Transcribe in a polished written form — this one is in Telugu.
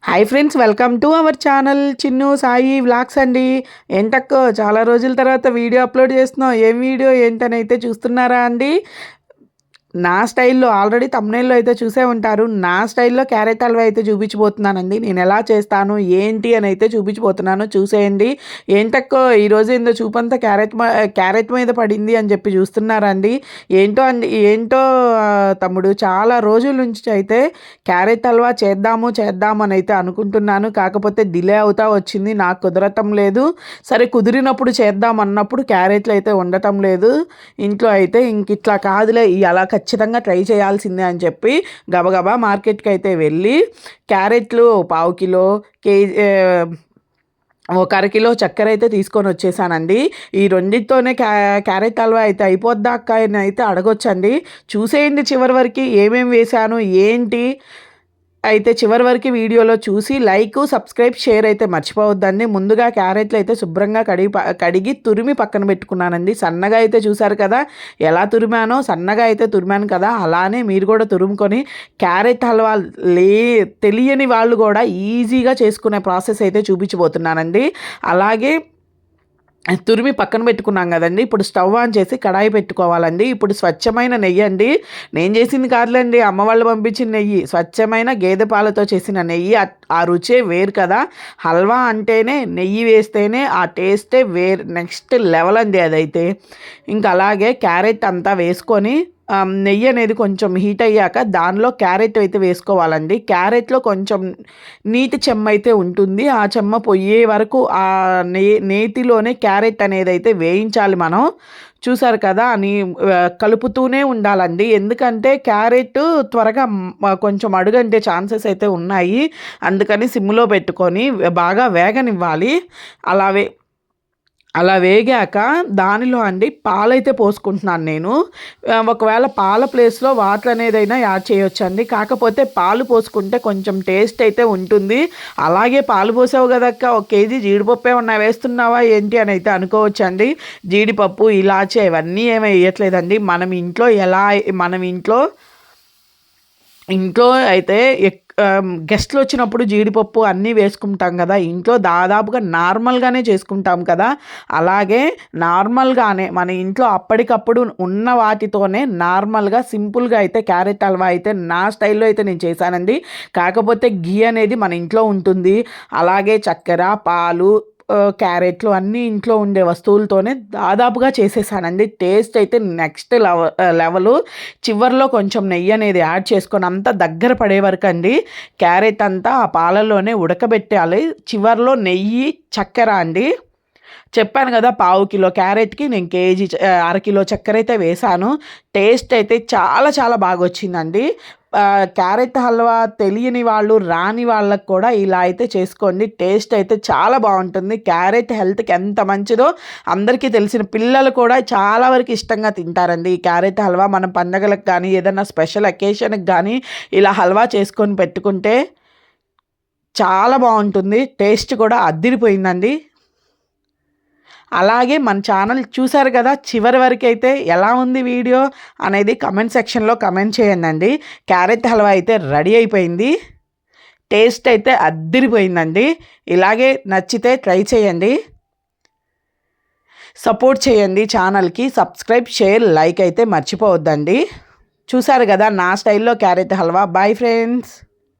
Hi friends, welcome to our channel Chinnu Sai vlogs అండి. ఏంటక్కో చాలా రోజుల తర్వాత వీడియో అప్లోడ్ చేస్తున్నాం. ఏం వీడియో ఏంటని అయితే చూస్తున్నారా అండి? నా స్టైల్లో ఆల్రెడీ థంబ్‌నెయిల్‌లో అయితే చూసే ఉంటారు. నా స్టైల్లో క్యారెట్ హల్వా అయితే చూపించబోతున్నానండి. నేను ఎలా చేస్తాను ఏంటి అని అయితే చూపించబోతున్నాను, చూసేయండి. ఏంటక్కో ఈరోజు ఏందో చూపంతా క్యారెట్ మీద పడింది అని చెప్పి చూస్తున్నారా అండి? ఏంటో అండి, ఏంటో తమ్ముడు, చాలా రోజుల నుంచి అయితే క్యారెట్ హల్వా చేద్దాము అని అయితే అనుకుంటున్నాను. కాకపోతే డిలే అవుతా వచ్చింది, నాకు కుదరటం లేదు. సరే కుదిరినప్పుడు చేద్దాం అన్నప్పుడు క్యారెట్లు అయితే ఉండటం లేదు ఇంట్లో. అయితే ఇంక ఇట్లా కాదులే, అలా ఖచ్చితంగా ట్రై చేయాల్సిందే అని చెప్పి గబగబా మార్కెట్కి అయితే వెళ్ళి క్యారెట్లు పావు కిలో, కేజీ, ఒక అరకిలో చక్కెర అయితే తీసుకొని వచ్చేసానండి. ఈ రెండింటితోనే క్యారెట్ హల్వా అయితే అయిపోద్దా అక్క అని అయితే అడగొచ్చండి. చూసేయండి చివరి వరకు ఏమేమి వేశాను ఏంటి అయితే చివరి వరకు వీడియోలో చూసి లైక్, సబ్స్క్రైబ్, షేర్ అయితే మర్చిపోవద్దండి. ముందుగా క్యారెట్లు అయితే శుభ్రంగా కడిగి తురిమి పక్కన పెట్టుకున్నానండి. సన్నగా అయితే చూసారు కదా ఎలా తురిమానో, సన్నగా అయితే తురిమాను కదా, అలానే మీరు కూడా తురుముకొని క్యారెట్ హల్వా తెలియని వాళ్ళు కూడా ఈజీగా చేసుకునే ప్రాసెస్ అయితే చూపించబోతున్నానండి. అలాగే తురిమి పక్కన పెట్టుకున్నాం కదండి. ఇప్పుడు స్టవ్ ఆన్ చేసి కడాయి పెట్టుకోవాలండి. ఇప్పుడు స్వచ్ఛమైన నెయ్యి అండి, నేను చేసింది కాదులేండి, అమ్మ వాళ్ళు పంపించిన నెయ్యి, స్వచ్ఛమైన గేదె పాలతో చేసిన నెయ్యి. ఆ రుచే వేరు కదా. హల్వా అంటేనే నెయ్యి వేస్తేనే ఆ టేస్టే వేరు, నెక్స్ట్ లెవెల్ అండి అదైతే. ఇంకా అలాగే క్యారెట్ అంతా వేసుకొని నెయ్యి అనేది కొంచెం హీట్ అయ్యాక దానిలో క్యారెట్ అయితే వేసుకోవాలండి. క్యారెట్లో కొంచెం నీటి చెమ్మ అయితే ఉంటుంది. ఆ చెమ్మ పోయే వరకు ఆ నేతిలోనే క్యారెట్ అనేది అయితే వేయించాలి మనం. చూసారు కదా అని కలుపుతూనే ఉండాలండి. ఎందుకంటే క్యారెట్ త్వరగా కొంచెం అడుగంటే ఛాన్సెస్ అయితే ఉన్నాయి. అందుకని సిమ్లో పెట్టుకొని బాగా వేగనివ్వాలి. అలా వేగాక దానిలో అండి పాలైతే పోసుకుంటున్నాను నేను. ఒకవేళ పాల ప్లేస్లో వాటర్ అనేదైనా యాడ్ చేయొచ్చండి. కాకపోతే పాలు పోసుకుంటే కొంచెం టేస్ట్ అయితే ఉంటుంది. అలాగే పాలు పోసావు కదక్క, 1 కేజీ జీడిపప్పు ఏమన్నా వేస్తున్నావా ఏంటి అని అయితే అనుకోవచ్చండి. జీడిపప్పు, ఇలాచి ఇవన్నీ ఏమీ వేయట్లేదండి. మనం ఇంట్లో అయితే గెస్ట్లు వచ్చినప్పుడు జీడిపప్పు అన్నీ వేసుకుంటాం కదా, ఇంట్లో దాదాపుగా నార్మల్గానే చేసుకుంటాం కదా. అలాగే నార్మల్గానే మన ఇంట్లో అప్పటికప్పుడు ఉన్న వాటితోనే నార్మల్గా సింపుల్గా అయితే క్యారెట్ హల్వా అయితే నా స్టైల్లో అయితే నేను చేశానండి. కాకపోతే ఘీ అనేది మన ఇంట్లో ఉంటుంది. అలాగే చక్కెర, పాలు, క్యారెట్లు అన్నీ ఇంట్లో ఉండే వస్తువులతోనే దాదాపుగా చేసేసానండి. టేస్ట్ అయితే నెక్స్ట్ లెవెలు. చివరిలో కొంచెం నెయ్యి అనేది యాడ్ చేసుకొని అంతా దగ్గర పడే వరకు అండి క్యారెట్ అంతా ఆ పాలల్లోనే ఉడకబెట్టాలి. చివరిలో నెయ్యి, చక్కెర అండి. చెప్పాను కదా, పావు కిలో క్యారెట్కి నేను అరకిలో చక్కెర అయితే వేశాను. టేస్ట్ అయితే చాలా చాలా బాగా వచ్చిందండి. క్యారెట్ హల్వా తెలియని వాళ్ళు, రాని వాళ్ళకు కూడా ఇలా అయితే చేసుకోండి. టేస్ట్ అయితే చాలా బాగుంటుంది. క్యారెట్ హెల్త్కి ఎంత మంచిదో అందరికీ తెలిసిన, పిల్లలు కూడా చాలా వరకు ఇష్టంగా తింటారండి ఈ క్యారెట్ హల్వా. మనం పండగలకు కానీ ఏదైనా స్పెషల్ అకేషన్కి కానీ ఇలా హల్వా చేసుకొని పెట్టుకుంటే చాలా బాగుంటుంది. టేస్ట్ కూడా అద్దిరిపోయిందండి. అలాగే మన ఛానల్ చూసారు కదా, చివరి వరకు అయితే ఎలా ఉంది వీడియో అనేది కమెంట్ సెక్షన్లో కమెంట్ చేయండి. క్యారెట్ హల్వా అయితే రెడీ అయిపోయింది. టేస్ట్ అయితే అద్దిరిపోయిందండి. ఇలాగే నచ్చితే ట్రై చేయండి, సపోర్ట్ చేయండి. ఛానల్కి సబ్స్క్రైబ్, షేర్, లైక్ అయితే మర్చిపోవద్దండి. చూసారు కదా నా స్టైల్లో క్యారెట్ హల్వా. Bye friends.